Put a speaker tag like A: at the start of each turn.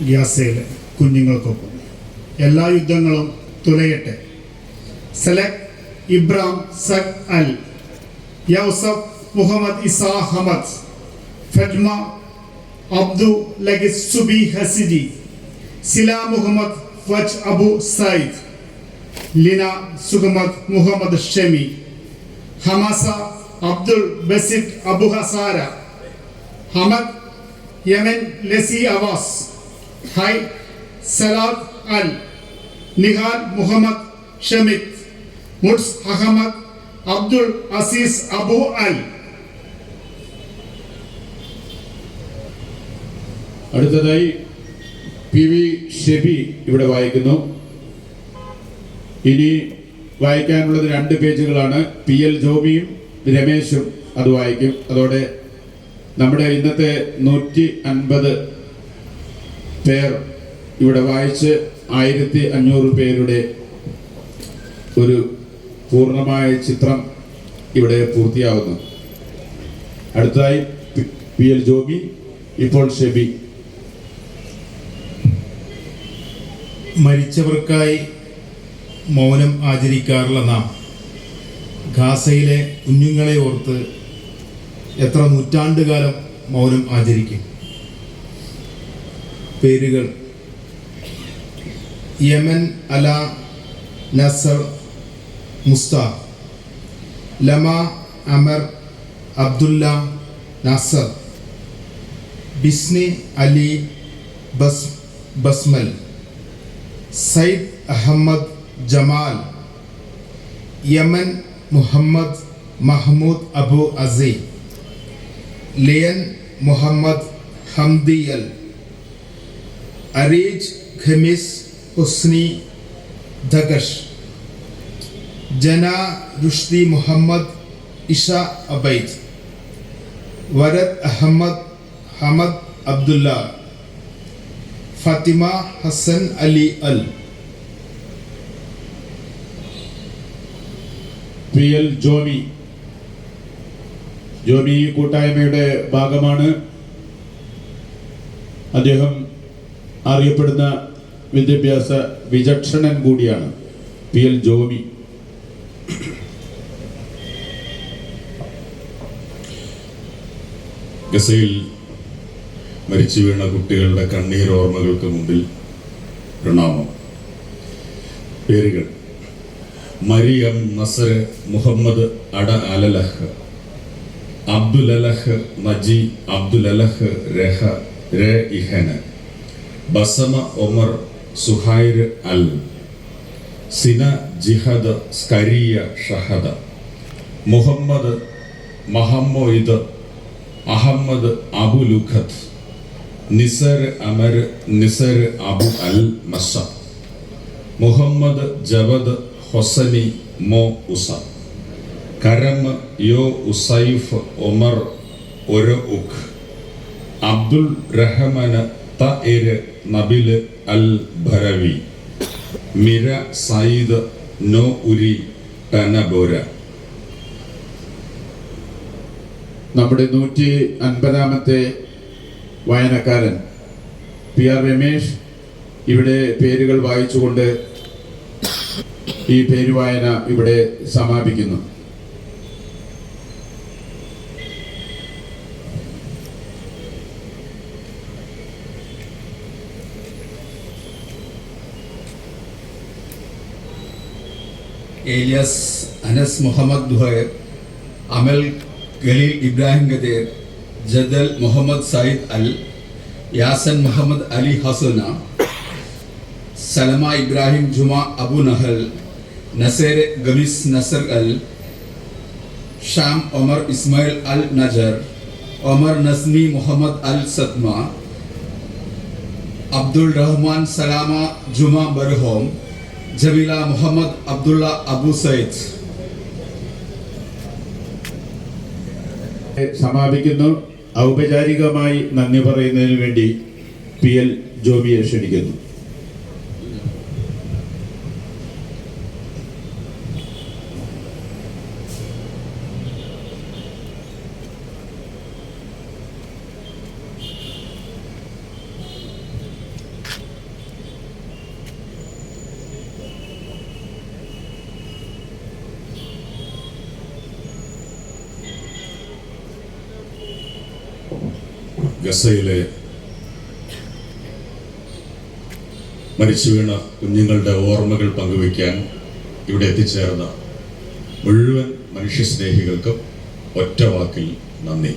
A: ഗ്യാസയിലെ കുഞ്ഞുങ്ങൾക്കൊപ്പം. എല്ലാ യുദ്ധങ്ങളും തുലയട്ടെ. Selak Ibram Sag Al, Yousef Muhammad Issa Hamad, Fedma Abdu Lagis Subi Hasiji, Sila Muhammad Waj Abu Sayyid, Lina Sugamat Muhammad Shami, Hamasa Abdul Basid Abu Hasara, Hamad Yaman Lasi Awas, Hai Salad Al, Nihal Muhammad Shamit, Muds Ahmad Abdul Aziz Abu Al.
B: അടുത്തതായി P V Shebi ഇവിടെ വായിക്കുന്നു. ഇനി വായിക്കാനുള്ളത് 2 പേജുകളാണ്. P L ജോബിയും രമേശും അത് വായിക്കും. അതോടെ നമ്മുടെ ഇന്നത്തെ 150 പേർ ഇവിടെ വായിച്ച് 1500 പേരുടെ ഒരു പൂർണ്ണമായ ചിത്രം ഇവിടെ പൂർത്തിയാവുന്നു. അടുത്തതായി പി എൽ ജോബി, ഇപ്പോൾ ഷെബി.
C: മരിച്ചവർക്കായി മൗനം ആചരിക്കാറുള്ള നാം ഗാസയിലെ കുഞ്ഞുങ്ങളെ ഓർത്ത് എത്ര നൂറ്റാണ്ടുകാലം മൗനം ആചരിക്കും. പേരുകൾ: Yaman Ala Nasser Mushtaq, Lama Amar Abdullah Nasser, Bisni Ali Basmal, Sayyid Ahmad Jamal, Yaman Muhammad Mahmoud Abu Asi, Lian Muhammad Hamdiyal, Areej Khamis Husni Dhagash, Jana Rushdi Muhammad Isha Abaid, Warad Ahmad Hamad Abdullah, Fatima Hasan Ali Al.
B: P L Joby ഈ കൂട്ടായ്മയുടെ ഭാഗമാണ്. അദ്ദേഹം അറിയപ്പെടുന്ന വിദ്യാഭ്യാസ വിചക്ഷണൻ കൂടിയാണ്. P L Joby.
D: ഗസയിൽ മരിച്ചു വീണ കുട്ടികളുടെ കണ്ണീരോർമ്മകൾക്ക് മുമ്പിൽ പ്രണാമം. പേരുകൾ: മരിയം നസർ മുഹമ്മദ് അട അലലഹ്, അബ്ദുൽ അലഹ് നജി, അബ്ദുൽ അലഹ് രഹ രെ ഇഹന, ബസമ ഒമർ സുഹൈർ അൽ, സിന ജിഹദ് സ്കരിയ ഷഹദ, മുഹമ്മദ് മഹമ്മോയിദ് അഹമ്മദ് അബു ലുഖത്ത്, നിസർ അമർ നിസർ അബു അൽ മസ, മുഹമ്മദ് ജവദ് ഹൊസനി മോ ഉസ, കരം യോ ഉസൈഫ് ഒമർ ഒര ഉഖ്, അബ്ദുൽ റഹ്മാൻ തഇർ നബിൽ അൽ ഭരവി, മിര സയ്യിദ് നോ ഉരി ടനബോര.
B: നമ്മുടെ 150ാമത്തെ വായനക്കാരൻ പി ആർ രമേശ് ഇവിടെ പേരുകൾ വായിച്ചുകൊണ്ട് ഈ പേരുവായന ഇവിടെ സമാപിക്കുന്നു.
E: ഏലിയാസ് അനസ് മുഹമ്മദ് ദുഹൈർ, അമൽ ഖലീൽ ഇബ്രാഹിം ഗദേർ, ജദൽ മുഹമ്മദ് സയ്യിദ് അൽ, യാസൻ മുഹമ്മദ് അലി ഹസന, സലമ ഇബ്രാഹിം ജുമാ അബു നഹൽ, നസേർ ഗമിസ് നസർ അൽ, ഷാം ഒമർ ഇസ്മായിൽ അൽ നജർ, ഒമർ നസ്മി മുഹമ്മദ് അൽ സത്മ, അബ്ദുൾ റഹ്മാൻ സലാമ ജുമാ ബർഹോം, ജമീല മുഹമ്മദ് അബ്ദുള്ള അബു സയ്യിദ്.
B: സമാപിക്കുന്നു. ഔപചാരികമായി നന്ദി പറയുന്നതിന് വേണ്ടി പി എൽ ജോബിയെ ക്ഷണിക്കുന്നു.
D: ഗസയിലെ മരിച്ചു വീണ കുഞ്ഞുങ്ങളുടെ ഓർമ്മകൾ പങ്കുവയ്ക്കാൻ ഇവിടെ എത്തിച്ചേർന്ന മുഴുവൻ മനുഷ്യസ്നേഹികൾക്കും ഒറ്റ വാക്കിൽ നന്ദി.